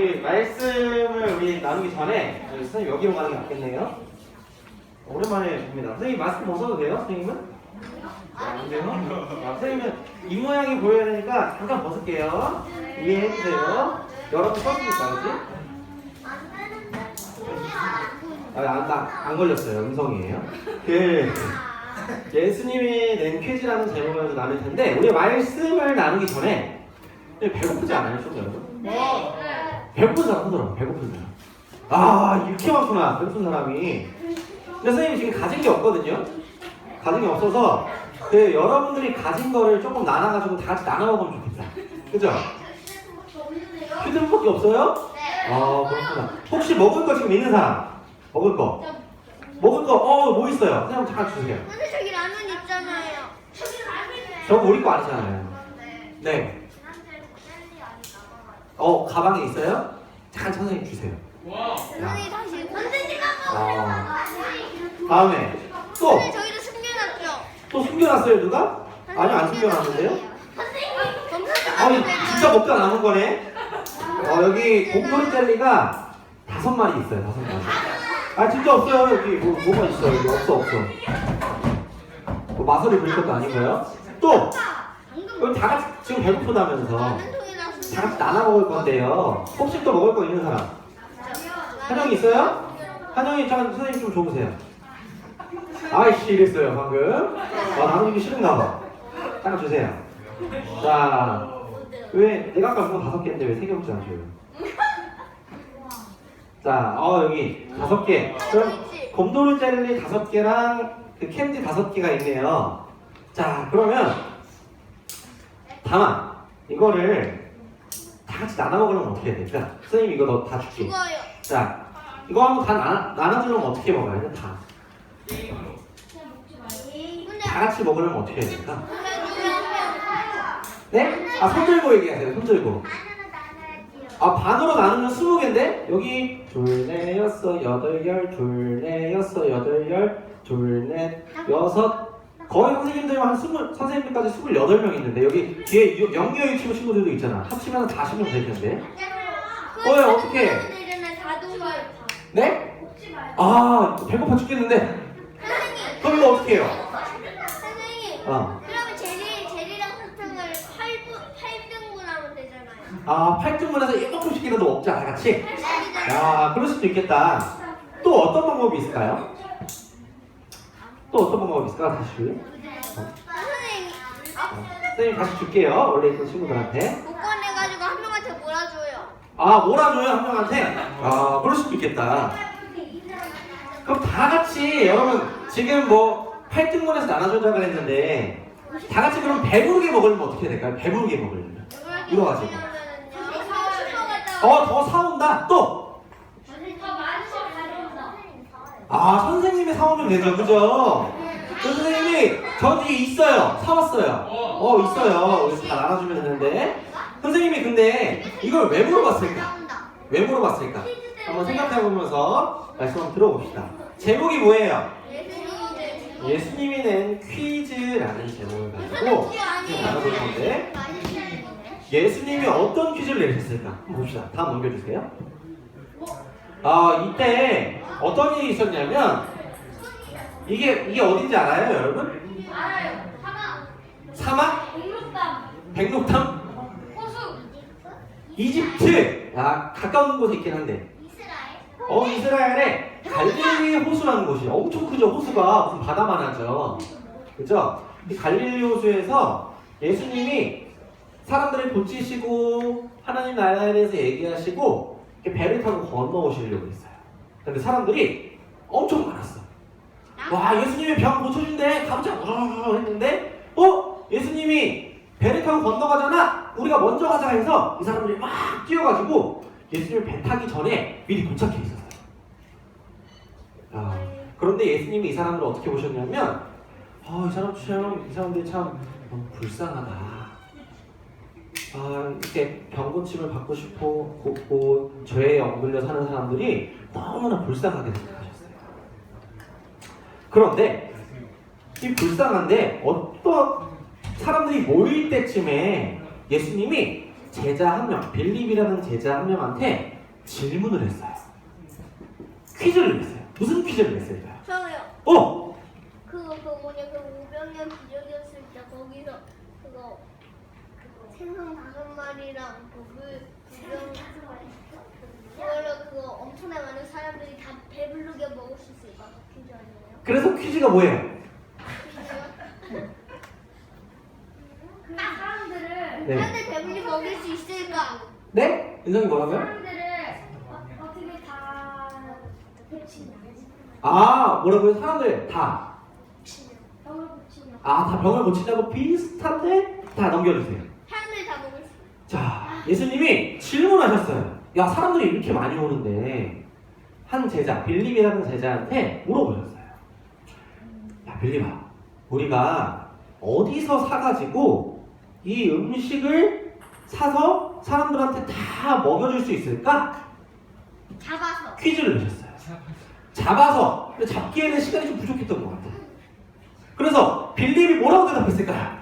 우리 말씀을 우리 나누기 전에 선생님 여기로 가는 게 낫겠네요. 오랜만에 봅니다. 선생님 마스크 벗어도 돼요? 선생님은? 안 돼요? 선생님은 이 모양이 보여야 되니까 잠깐 벗을게요. 이해해주세요. 여러분 썼으니까, 그치? 안 걸렸어요. 음성이에요. 예수님이 낸 퀴즈라는 제목을 나눌 텐데, 우리 말씀을 나누기 전에 배고프지 않아요, 좀 여러분? 네. 배고픈 사람 손들어. 배고픈 사람. 아, 이렇게 많구나. 배고픈 사람이. 근데 선생님이 지금 가진 게 없거든요. 가진 게 없어서 여러분들이 가진 거를 조금 나눠가지고 다 같이 나눠 먹으면 좋겠다. 그죠? 휴대폰밖에 없어요? 네. 아, 그렇구나. 혹시 먹을 거 지금 있는 사람? 먹을 거? 먹을 거, 뭐 있어요? 그냥 잠깐 주세요. 근데 저기 라면 있잖아요. 저거 우리 거 아니잖아요. 네. 가방에 있어요? 잠깐 선생님 주세요. 선생님 다시 선생님하고 다음에 또! 선생님 저희도 숨겨놨죠? 또 숨겨놨어요, 누가? 아니요, 안 숨겨놨는데요? 선생님 진짜 먹다 남은 거네? 여기 곰돌이 젤리가 5마리 있어요, 5마리. 진짜 없어요, 여기. 뭐가 있어요, 여기. 없어. 마술이 부릴 것도 아니고요. 또! 여기 다 같이 지금 배고프다면서. 다 같이 나눠 먹을 건데요. 혹시 또 먹을 거 있는 사람? 한영이 있어요? 한영이 선생님 좀 줘보세요. 아이씨 이랬어요 방금. 나누기 싫은가 봐. 잠깐 주세요. 자, 왜 내가 아까 그거 5개인데 왜 3개 먹지 않으셔요? 자, 여기 5개. 그럼 곰돌이 젤리 5개랑 그 캔디 5개가 있네요. 자, 그러면 다만 이거를 다 같이 나눠 먹으려면 어떻게 해야 될까? 선생님 이거 너 다 줄게. 죽어요. 자, 이거 한번 다 나눠주려면 어떻게 먹어야 돼? 다. 다 같이 먹으려면 어떻게 해야 될까? 네? 손 들고 얘기하세요. 손 들고. 반으로 나누면 20개인데 여기 둘, 넷, 여섯, 여덟, 열, 둘, 넷, 여섯, 여덟, 열, 둘, 넷, 여섯. 거의 선생님들만 선생님들까지 28명 있는데 여기 뒤에 영유아유 치고 친구들도 있잖아. 합치면 40명 될 텐데. 어떻게? 네? 배고파 죽겠는데. 그럼 이거 어떻게 해요? 선생님, 그러면 제리랑 사탕을 8등분 하면 되잖아요. 8등분해서 1만큼씩이라도 먹자, 다 같이. 그럴 수도 있겠다. 또 어떤 방법이 있을까요? 또 어떤 방법이 있을까? 다시 줄래요? 선생님 다시 줄게요. 원래 있던 친구들한테. 못 꺼내가지고 한 명한테 몰아줘요. 몰아줘요, 한 명한테? 그럴 수도 있겠다. 그럼 다 같이, 여러분, 지금 8등분해서 나눠주자고 했는데, 다 같이 그럼 배부르게 먹으려면 어떻게 해야 될까요? 배부르게 먹으려면. 이거 가지고. 더 사온다? 또! 선생님이 사오면 되죠, 그죠? 선생님이 저 뒤에 있어요. 사왔어요. 있어요. 그래서 다 나눠주면 되는데. 선생님이 근데 이걸 왜 물어봤을까? 왜 물어봤을까? 한번 생각해보면서 말씀 한번 들어봅시다. 제목이 뭐예요? 예수님이 낸 퀴즈라는 제목을 가지고 지금 나눠볼 건데 예수님이 어떤 퀴즈를 내셨을까? 한번 봅시다. 다음 넘겨주세요. 이때 어떤 일이 있었냐면 이게 어딘지 알아요, 여러분? 알아요. 사막? 백록담? 호수. 이집트! 가까운 곳에 있긴 한데 이스라엘에 갈릴리 호수라는 곳이 엄청 크죠. 호수가 무슨 바다만 하죠. 그죠? 이 갈릴리 호수에서 예수님이 사람들을 고치시고 하나님 나라에 대해서 얘기하시고 배를 타고 건너오시려고 했어요. 근데 사람들이 엄청 많았어. 예수님이 병 고쳐준대. 가보자. 했는데 예수님이 배를 타고 건너가잖아. 우리가 먼저 가자 해서 이 사람들이 막 뛰어가지고 예수님을 배 타기 전에 미리 도착해 있었어요. 그런데 예수님이 이 사람들을 어떻게 보셨냐면 이 사람들이 참 불쌍하다. 이렇게 병 고침을 받고 싶고 죄에 억눌려 사는 사람들이 너무나 불쌍하게 생각하셨어요. 그런데 이 불쌍한데 어떤 사람들이 모일 때쯤에 예수님이 제자 한 명, 빌립이라는 제자 한 명한테 질문을 했어요. 퀴즈를 냈어요. 무슨 퀴즈를 냈어요? 저요. 어? 그거 뭐냐 그 500년 기적이었을 때 거기서 그거 생선 5마리랑 그물 그거 엄청나게 많은 사람들이 다 배부르게 먹을 수 있을까? 퀴즈 아니에요? 그래서 퀴즈가 뭐예요? 퀴즈요? 그 사람들을 네. 사람들 배불리 먹일 수 있을까? 네? 은성이 뭐라고요? 사람들을 어떻게 다 고치냐? 아, 뭐라고요? 사람들 다. 병을 고치냐? 아, 다 병을 고치자고 비슷한데 다 넘겨주세요. 사람들 다 먹을 수 있을까? 자, 예수님이 질문하셨어요. 야, 사람들이 이렇게 많이 오는데 한 제자, 빌립이라는 제자한테 물어보셨어요. 야, 빌립아, 우리가 어디서 사가지고 이 음식을 사서 사람들한테 다 먹여줄 수 있을까? 잡아서. 퀴즈를 내셨어요. 잡아서. 근데 잡기에는 시간이 좀 부족했던 것 같아요. 그래서 빌립이 뭐라고 대답했을까요?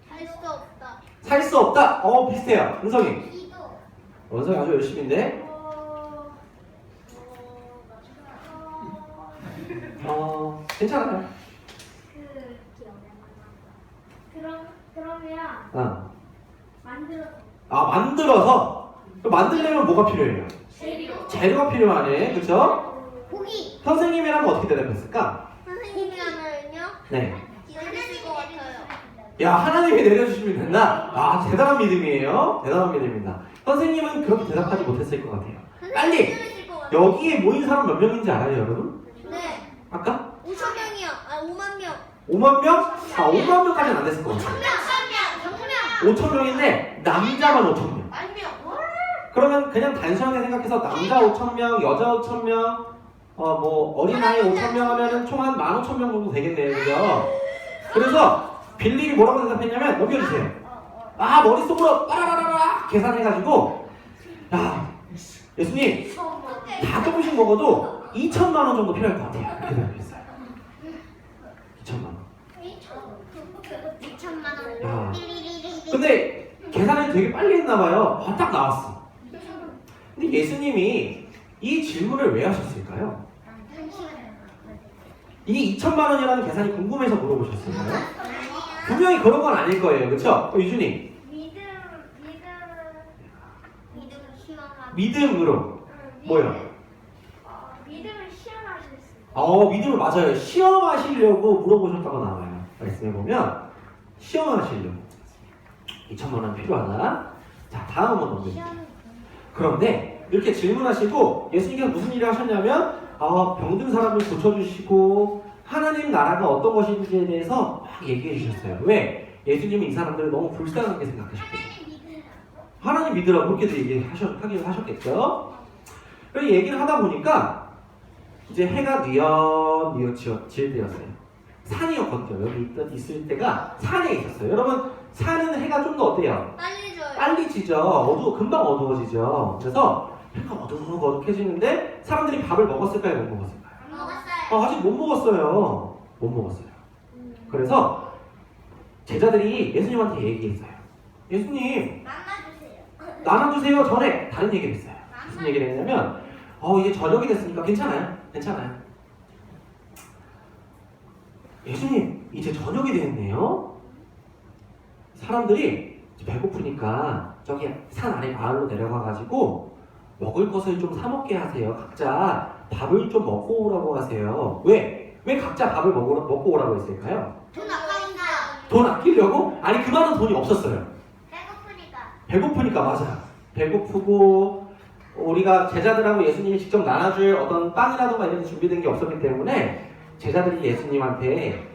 할 수 없다. 살 수 없다. 비슷해요. 은성이. 기도. 은성이 아주 열심인데. 괜찮아요. 그러면 만들어서 만들어서. 그럼 만들려면 뭐가 필요해요? 재료. 재료가 필요하네. 그쵸? 고기. 선생님이라면 어떻게 대답했을까? 선생님이라면요? 네. 기다리실 것 같아요. 야, 하나님이 내려주시면 된다? 아, 대단한 믿음이에요. 대단한 믿음입니다. 선생님은 그렇게 대답하지 못했을 것 같아요. 빨리! 기다리실 것 같아요. 여기에 모인 사람 몇 명인지 알아요, 여러분? 네. 아까? 5,000명이요. 5만 명. 5만 명? 5만 명까지는 안 됐을 것 같아요. 5,000명. 5,000명인데 남자만 5,000명. 그러면 그냥 단순하게 생각해서 남자 5,000명, 여자 5,000명, 어린아이 5,000명 하면은 총 한 15,000명 정도 되겠네요. 그죠? 그래서 빌립이 뭐라고 대답했냐면, 넘겨주세요. 머릿속으로 빠라라라라 계산해가지고, 예수님, 다 조금씩 먹어도 2천만 원 정도 필요할 것 같아요. 이렇게 대답했어요. 2천만 원. 2천만 야. 원. 근데 계산을 되게 빨리 했나봐요. 딱 나왔어. 근데 예수님이 이 질문을 왜 하셨을까요? 이 2천만 원이라는 계산이 궁금해서 물어보셨을까요? 분명히 그런 건 아닐 거예요. 그쵸? 유준이. 믿음으로. 뭐요? 믿음을 시험하셨어요. 믿음을 맞아요. 시험하시려고 물어보셨다고 나와요. 말씀해 보면 시험하시려고. 2천만 원 필요하다. 자, 다음 한번 넘겨주세요. 그런데 이렇게 질문하시고 예수님께서 무슨 일을 하셨냐면 병든 사람을 고쳐주시고 하나님 나라가 어떤 것인지에 대해서 막 얘기해 주셨어요. 왜? 예수님은 이 사람들을 너무 불쌍하게 생각하셨거든요. 하나님 믿으라고 그렇게 하긴 하셨겠죠. 그래서 얘기를 하다 보니까 이제 해가 뉘엿뉘엿 질 때였어요. 산이었거든요. 여기 있을 때가 산에 있었어요. 여러분, 산은 해가 좀 더 어때요? 빨리 줘요. 빨리 지죠. 금방 어두워지죠. 그래서 해가 어둑어둑해지는데 사람들이 밥을 먹었을까요? 못 먹었을까요? 먹었어요. 아직 못 먹었어요. 못 먹었어요. 그래서 제자들이 예수님한테 얘기했어요. 예수님, 만나주세요. 나눠주세요. 전에 다른 얘기를 했어요. 무슨 얘기를 했냐면 이제 저녁이 됐으니까 괜찮아요. 괜찮아요. 예수님, 이제 저녁이 됐네요. 사람들이 배고프니까 저기 산 아래 마을로 내려가가지고 먹을 것을 좀 사 먹게 하세요. 각자 밥을 좀 먹고 오라고 하세요. 왜? 왜 각자 밥을 먹고 오라고 했을까요? 돈 아까운가? 돈 아끼려고? 아니, 그만한 돈이 없었어요. 배고프니까. 배고프니까. 맞아요. 배고프고 우리가 제자들하고 예수님이 직접 나눠줄 어떤 빵이라던가 이런 준비된 게 없었기 때문에 제자들이 예수님한테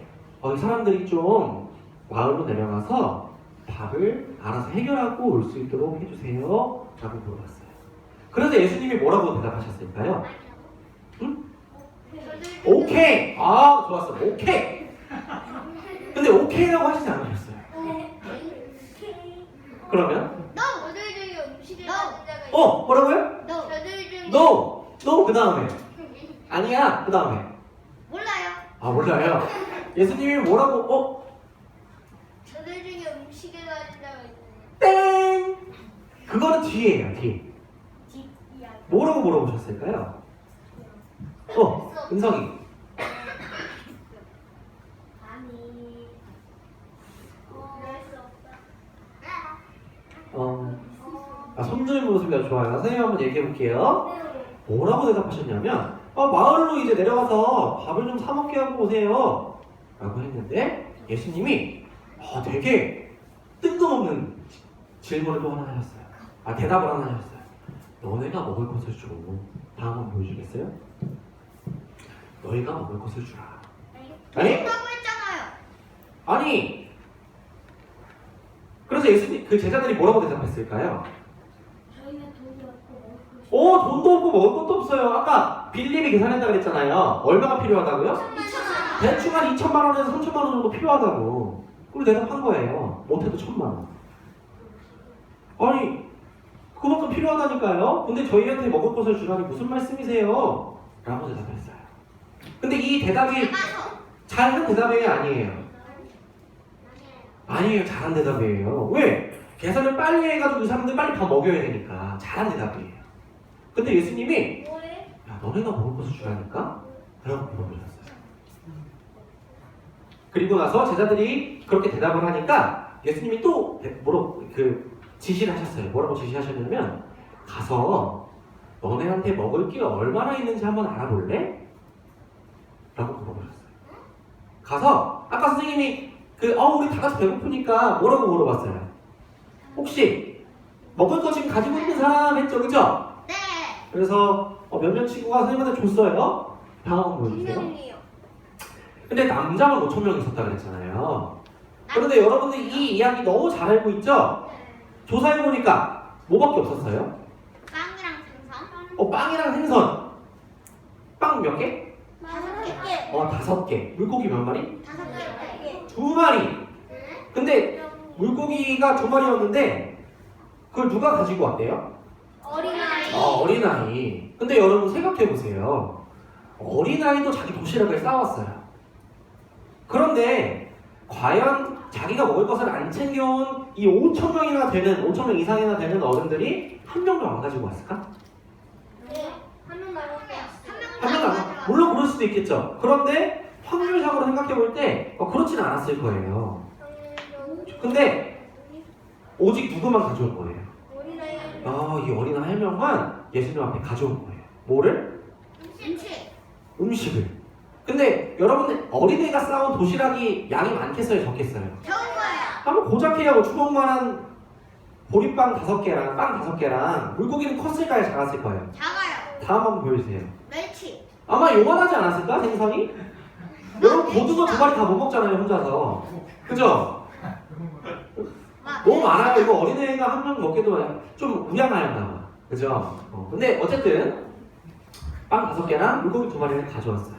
이 사람들이 좀 마을로 내려가서 밥을 알아서 해결하고 올 수 있도록 해주세요 라고 물어봤어요. 그래서 예수님이 뭐라고 대답하셨을까요? 응? 오케이! 좋았어. 오케이! 근데 오케이라고 하시지 않으셨어요. 그러면? 저들 중에 음식을 가진 자가 있어요. 뭐라고요? 저들 중에 No! 그 다음에 아니야. 그 다음에 몰라요. 몰라요. 예수님이 뭐라고 저들 중에 음식을 가진 땡! 그거는 뒤에요, 뒤. 집 이야기. 뭐라고 물어보셨을까요? 은성이. 아니. 그럴 수 없다. 손드는 모습이 좋아요. 선생님 한번 얘기해 볼게요. 네. 뭐라고 대답하셨냐면, 마을로 이제 내려가서 밥을 좀 사 먹게 하고 오세요. 라고 했는데, 예수님이 되게 뜬금없는 질문을 또 하나 하셨어요. 대답을 하나 하셨어요. 너네가 먹을 것을 주고, 다음 한번 보여주겠어요? 너희가 먹을 것을 주라. 아니? 했다고 했잖아요. 아니! 그래서 예수님, 그 제자들이 뭐라고 대답했을까요? 저희는 돈이 없고 먹을 것이 돈도 없고 먹을 것도 없어요. 아까 빌립이 계산했다 그랬잖아요. 얼마가 필요하다고요? 대충 한 2천만 원에서 3천만 원 정도 필요하다고. 그리고 대답한 거예요. 못해도 1,000만 원. 아니, 그만큼 필요하다니까요. 근데 저희한테 먹을 것을 주라니 무슨 말씀이세요? 라고 대답했어요. 근데 이 대답이 잘한 대답이 아니에요. 아니에요. 잘한 대답이에요. 왜? 계산을 빨리 해가지고 이 사람들 빨리 밥 먹여야 되니까 잘한 대답이에요. 근데 예수님이 뭐해? 야, 너네가 먹을 것을 주라니까? 라고 물어보셨어요. 그리고 나서 제자들이 그렇게 대답을 하니까 예수님이 또 지시를 하셨어요. 뭐라고 지시하셨냐면 가서 너네한테 먹을 게 얼마나 있는지 한번 알아볼래? 라고 물어보셨어요. 가서 아까 선생님이 우리 다 같이 배고프니까 뭐라고 물어봤어요? 혹시 먹을 거 지금 가지고 있는 사람 했죠? 그죠? 네. 그래서 몇몇 친구가 선생님한테 줬어요. 다음 보여주세요. 분명히요. 근데 남자만 5,000명 있었다 그랬잖아요. 그런데 여러분들 이 이야기 너무 잘 알고 있죠? 조사해보니까 뭐밖에 없었어요? 빵이랑 생선. 빵이랑 생선. 빵 몇 개? 5개. 5개. 물고기 몇 마리? 5개. 2마리. 근데 물고기가 2마리였는데 그걸 누가 가지고 왔대요? 어린아이. 어린아이. 근데 여러분 생각해보세요. 어린아이도 자기 도시락을 싸왔어요. 그런데 과연 자기가 먹을 것을 안 챙겨온 이 5,000명 이상이나 되는 어른들이 한 명도 안 가지고 왔을까? 네. 한명 남았대. 한 명도 안 가. 물론 그럴 수도 있겠죠. 그런데 확률상으로 생각해볼 때 그렇지는 않았을 거예요. 근데 오직 누구만 가져온 거예요? 어린아이. 이 어린아이 한 명만 예수님 앞에 가져온 거예요. 뭐를? 음식을. 근데 여러분 어린애가 싸온 도시락이 양이 많겠어요? 적겠어요? 좋은 거예요. 한번 고작해야 주먹만한 보리빵 5개랑 빵 5개랑 물고기는 컸을까요? 작았을 거예요? 작아요. 다음 한번 보여주세요. 멸치. 아마 요만하지 않았을까? 생선이? 여러분 고등어 2마리 다 못 먹잖아요 혼자서. 그죠? 너무 많아요. 이거 어린애가 한 명 먹기도 좀 우량하였나 봐. 그죠? 근데 어쨌든 빵 5개랑 물고기 2마리를 가져왔어요.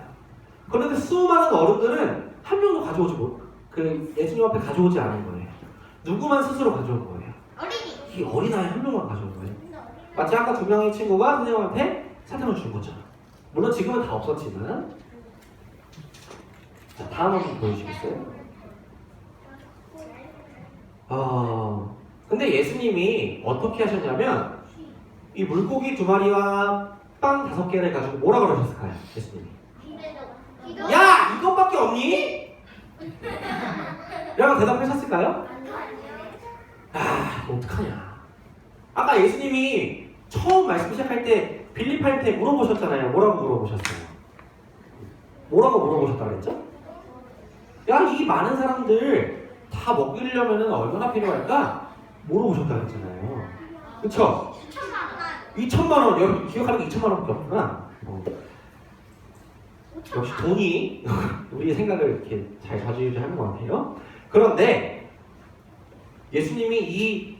그런데 수많은 어른들은 한 명도 가져오지 예수님 앞에 가져오지 않은 거예요. 누구만 스스로 가져온 거예요? 어린이. 이 어린아이 한 명만 가져온 거예요. 마치 아까 2명의 친구가 선생님한테 사탕을 준 것처럼. 물론 지금은 다 없었지만. 자, 다음 한번 보여주시겠어요? 근데 예수님이 어떻게 하셨냐면 이 물고기 2마리와 빵 5개를 가지고 뭐라 그러셨을까요? 예수님이. 야! 이것밖에 없니? 라고 대답하셨을까요? 어떡하냐. 아까 예수님이 처음 말씀 시작할 때 빌립할 때 물어보셨잖아요. 뭐라고 물어보셨어요? 뭐라고 물어보셨다 그랬죠? 야, 이 많은 사람들 다 먹이려면 얼마나 필요할까? 물어보셨다 그랬잖아요. 그쵸? 2천만 원. 여러분 기억하는 게 2천만 원밖에 없구나. 역시 돈이 우리의 생각을 이렇게 잘 좌지우지하는 것 같아요. 그런데 예수님이 이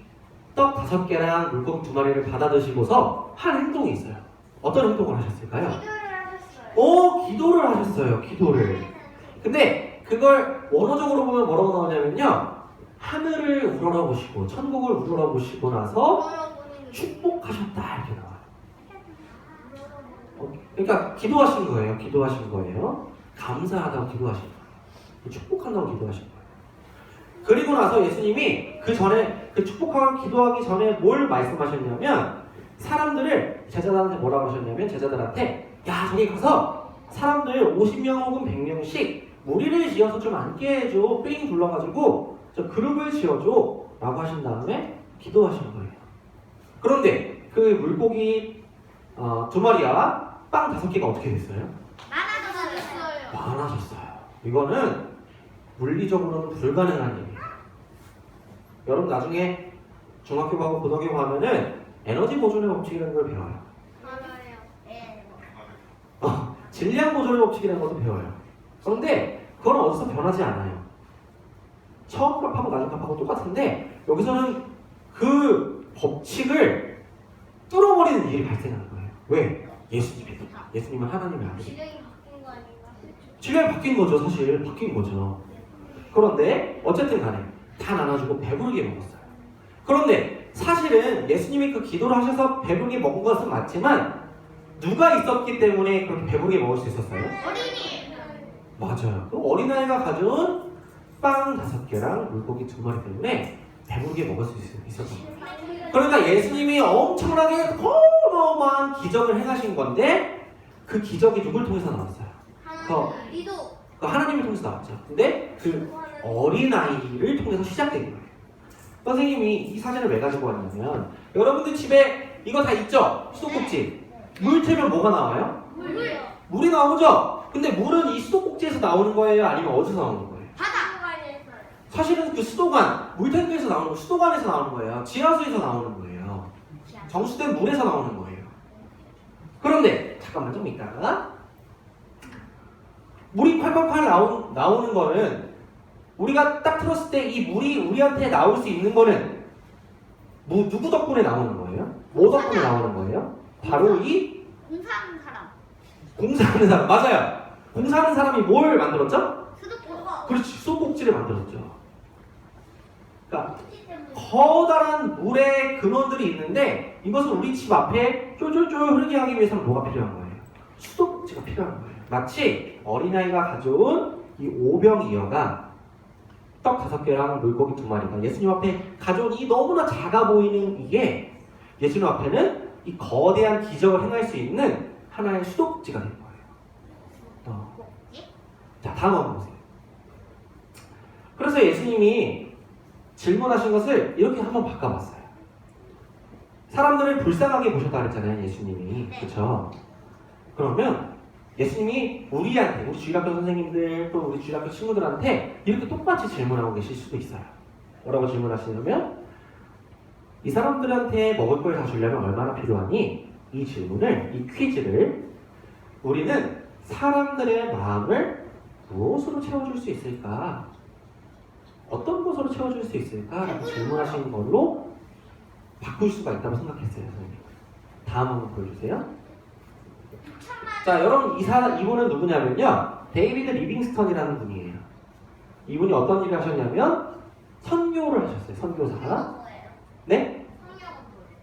떡 5개랑 물고기 2마리를 받아 드시고서 한 행동이 있어요. 어떤 행동을 하셨을까요? 기도를 하셨어요. 기도를. 근데 그걸 원어적으로 보면 뭐라고 나오냐면요. 하늘을 우러러보시고 천국을 우러러보시고 나서 축복하셨다 이렇게 나와요. 그러니까 기도하신 거예요. 기도하신 거예요. 감사하다고 기도하신 거예요. 축복한다고 기도하신 거예요. 그리고 나서 예수님이 그 전에 그 축복하고 기도하기 전에 뭘 말씀하셨냐면 사람들을 제자들한테 뭐라고 하셨냐면 제자들한테 야 저기 가서 사람들 50명 혹은 100명씩 무리를 지어서 좀 앉게 해줘. 삥 둘러가지고 저 그룹을 지어줘 라고 하신 다음에 기도하신 거예요. 그런데 그 물고기 2마리와 빵 5개가 어떻게 됐어요? 많아졌어요. 많아졌어요. 이거는 물리적으로는 불가능한 일이에요. 여러분 나중에 중학교 가고 고등학교 가면은 에너지 보존의 법칙이라는 걸 배워요. 맞아요. 네. 질량 보존의 법칙이라는 것도 배워요. 그런데 그건 어디서 변하지 않아요. 처음 값하고 나중 값하고 똑같은데 여기서는 그 법칙을 뚫어버리는 일이 발생하는 거예요. 왜? 예수님은 하나님의 아들이에요. 질량이 바뀐 거 아닌가? 질량이 바뀐 거죠. 사실 바뀐 거죠. 그런데 어쨌든 간에 다 나눠주고 배부르게 먹었어요. 그런데 사실은 예수님이 그 기도를 하셔서 배부르게 먹은 것은 맞지만 누가 있었기 때문에 그렇게 배부르게 먹을 수 있었어요? 어린이. 맞아요. 그 어린아이가 가져온 빵 5개랑 물고기 2마리 때문에 배부르게 먹을 수 있었던 거예요. 그러니까 예수님이 엄청나게 어마어마한 기적을 행하신 건데 그 기적이 누굴 통해서 나왔어요? 리도. 그 하나님을 통해서 나왔죠. 근데 그 어린아이를 통해서 시작된 거예요. 선생님이 이 사진을 왜 가지고 왔냐면 여러분들 집에 이거 다 있죠? 수도꼭지. 물 틀면 뭐가 나와요? 물이요. 물이 나오죠? 근데 물은 이 수도꼭지에서 나오는 거예요? 아니면 어디서 나오는 거예요? 바다. 사실은 그 수도관, 물탱크에서 나오는 거, 수도관에서 나오는 거예요. 지하수에서 나오는 거예요. 정수된 물에서 나오는 거예요. 그런데 잠깐만 좀 이따가 물이 콸콸콸 나오는 거는 우리가 딱 틀었을 때 이 물이 우리한테 나올 수 있는 거는 누구 덕분에 나오는 거예요? 뭐 덕분에 나오는 거예요? 바로 이 공사하는 사람. 공사하는 사람. 맞아요. 공사하는 사람이 뭘 만들었죠? 수도꼭지. 그렇지. 수도꼭지를 만들었죠. 그러니까 커다란 물의 근원들이 있는데 이것을 우리 집 앞에 쫄쫄쫄 흐르게 하기 위해서는 뭐가 필요한 거예요? 수도꼭지가 필요한 거예요. 마치 어린아이가 가져온 이 오병이어가 떡 5개랑 물고기 2마리가 예수님 앞에 가져온 이 너무나 작아 보이는 이게 예수님 앞에는 이 거대한 기적을 행할 수 있는 하나의 수도꼭지가 된 거예요. 자, 다음 한번 보세요. 그래서 예수님이 질문하신 것을 이렇게 한번 바꿔봤어요. 사람들을 불쌍하게 보셨다 그랬잖아요, 예수님이. 그렇죠? 그러면 예수님이 우리한테, 우리 주일학교 선생님들 또 우리 주일학교 친구들한테 이렇게 똑같이 질문하고 계실 수도 있어요. 뭐라고 질문하시냐면 이 사람들한테 먹을 걸 다 주려면 얼마나 필요하니? 이 질문을, 이 퀴즈를 우리는 사람들의 마음을 무엇으로 채워줄 수 있을까? 어떤 것으로 채워줄 수 있을까? 라고 질문하신 걸로 바꿀 수가 있다고 생각했어요, 선생님. 다음 한번 보여주세요. 자, 여러분 이분은 누구냐면요, 데이비드 리빙스턴이라는 분이에요. 이분이 어떤 일을 하셨냐면 선교를 하셨어요. 선교사. 네?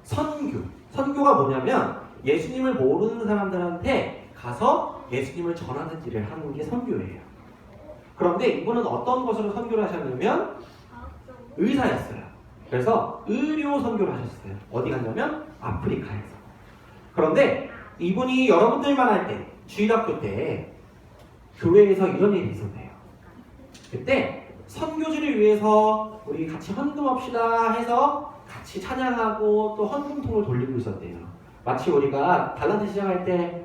선교가 뭐냐면 예수님을 모르는 사람들한테 가서 예수님을 전하는 일을 하는 게 선교예요. 그런데 이분은 어떤 것으로 선교를 하셨냐면 의사였어요. 그래서 의료 선교를 하셨어요. 어디 갔냐면 아프리카에서. 그런데 이분이 여러분들만 할 때, 주일학교 때 교회에서 이런 일이 있었대요. 그때 선교지를 위해서 우리 같이 헌금합시다 해서 같이 찬양하고 또 헌금통을 돌리고 있었대요. 마치 우리가 달란트 시작할 때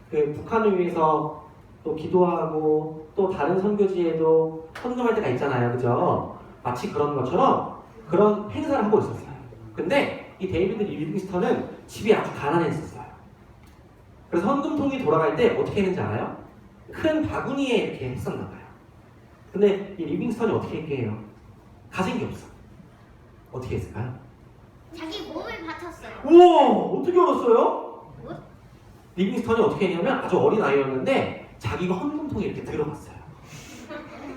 그 북한을 위해서 또 기도하고 또 다른 선교지에도 헌금할 때가 있잖아요. 그죠? 마치 그런 것처럼 그런 행사를 하고 있었어요. 근데 이 데이비드 리빙스턴은 집이 아주 가난했었어요. 그래서 헌금통이 돌아갈 때 어떻게 했는지 알아요? 큰 바구니에 이렇게 했었나 봐요. 근데 이 리빙스턴이 어떻게 했게요? 가진 게 없어. 어떻게 했을까요? 자기 몸을 바쳤어요. 우와! 어떻게 알았어요? 뭐? 리빙스턴이 어떻게 했냐면 아주 어린 아이였는데 자기가 헌금통에 이렇게 들어갔어요.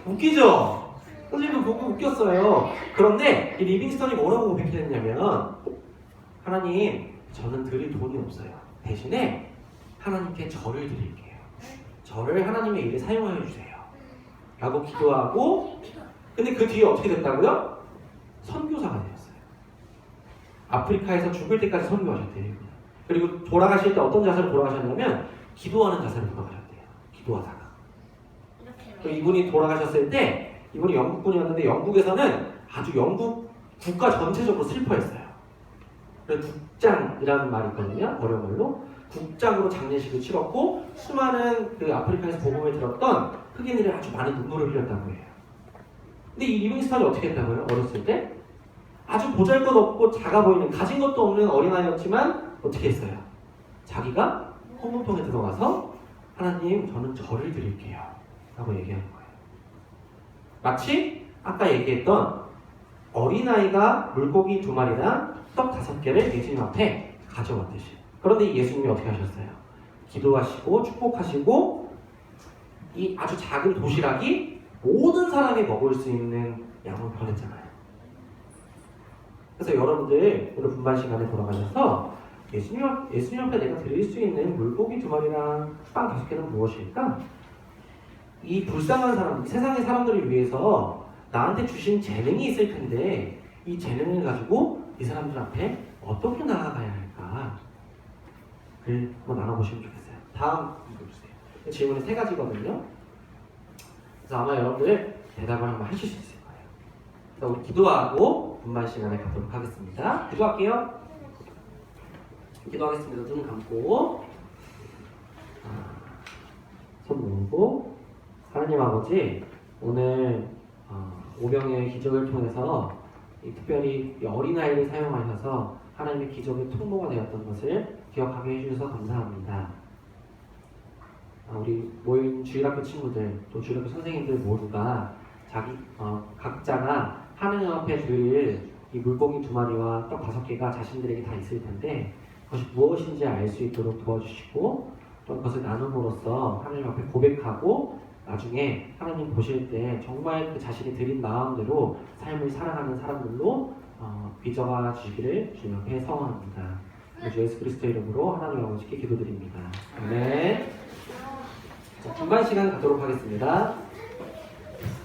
웃기죠? 선생님도 보고 웃겼어요. 그런데 이 리빙스턴이 뭐라고 고백했냐면 하나님, 저는 드릴 돈이 없어요. 대신에 하나님께 절을 드릴게요. 저를 하나님의 일에 사용하여 주세요. 라고 기도하고 근데 그 뒤에 어떻게 됐다고요? 선교사가 되었어요. 아프리카에서 죽을 때까지 선교하셨대요. 그리고 돌아가실 때 어떤 자세로 돌아가셨냐면 기도하는 자세로 돌아가셨대요. 기도하다가. 이렇게. 이분이 돌아가셨을 때 이분이 영국분이었는데 영국에서는 아주 영국 국가 전체적으로 슬퍼했어요. 그래서 국장이라는 말이 있거든요. 어려운 말로. 국장으로 장례식을 치렀고 수많은 그 아프리카에서 복음을 들었던 흑인들이 아주 많은 눈물을 흘렸다고 해요. 근데 이 리빙스턴이 어떻게 했다고요? 어렸을 때? 아주 보잘것없고 작아 보이는 가진 것도 없는 어린아이였지만 어떻게 했어요? 자기가 헌금통에 들어가서 하나님 저는 절을 드릴게요 라고 얘기하는 거예요. 마치 아까 얘기했던 어린아이가 물고기 2마리랑 떡 5개를 예수님 앞에 가져왔듯이. 그런데 예수님이 어떻게 하셨어요? 기도하시고 축복하시고 이 아주 작은 도시락이 모든 사람이 먹을 수 있는 양을 보냈잖아요. 그래서 여러분들 오늘 분반 시간에 돌아가셔서 예수님 앞에 내가 드릴 수 있는 물고기 2마리랑 빵 5개는 무엇일까? 이 불쌍한 사람, 세상의 사람들을 위해서 나한테 주신 재능이 있을 텐데 이 재능을 가지고 이 사람들 앞에 어떻게 나아가야 할까? 를 한번 나눠보시면 좋겠어요. 다음 읽어주세요. 질문이 3가지거든요. 그래서 아마 여러분들 대답을 한번 하실 수 있을 거예요. 그래서 우리 기도하고 분반 시간에 갖도록 하겠습니다. 기도할게요. 기도하겠습니다. 눈 감고 손 모으고 하나님 아버지 오늘 오병의 기적을 통해서 특별히 어린아이를 사용하셔서 하나님의 기적의 통로가 되었던 것을 기억하게 해주셔서 감사합니다. 우리 모인 주일학교 친구들 또 주일학교 선생님들 모두가 각자가 하나님 앞에 드릴 이 물고기 2마리와 떡 5개가 자신들에게 다 있을 텐데 그것이 무엇인지 알 수 있도록 도와주시고 또 그것을 나눔으로써 하나님 앞에 고백하고 나중에 하나님 보실 때 정말 그 자신이 드린 마음대로 삶을 살아가는 사람들로 빚어가 주시기를 주님 앞에 서원합니다. 주 예수 그리스도의 이름으로 하나님 아버지께 기도드립니다. 아멘. 자, 분반 시간 갖도록 하겠습니다.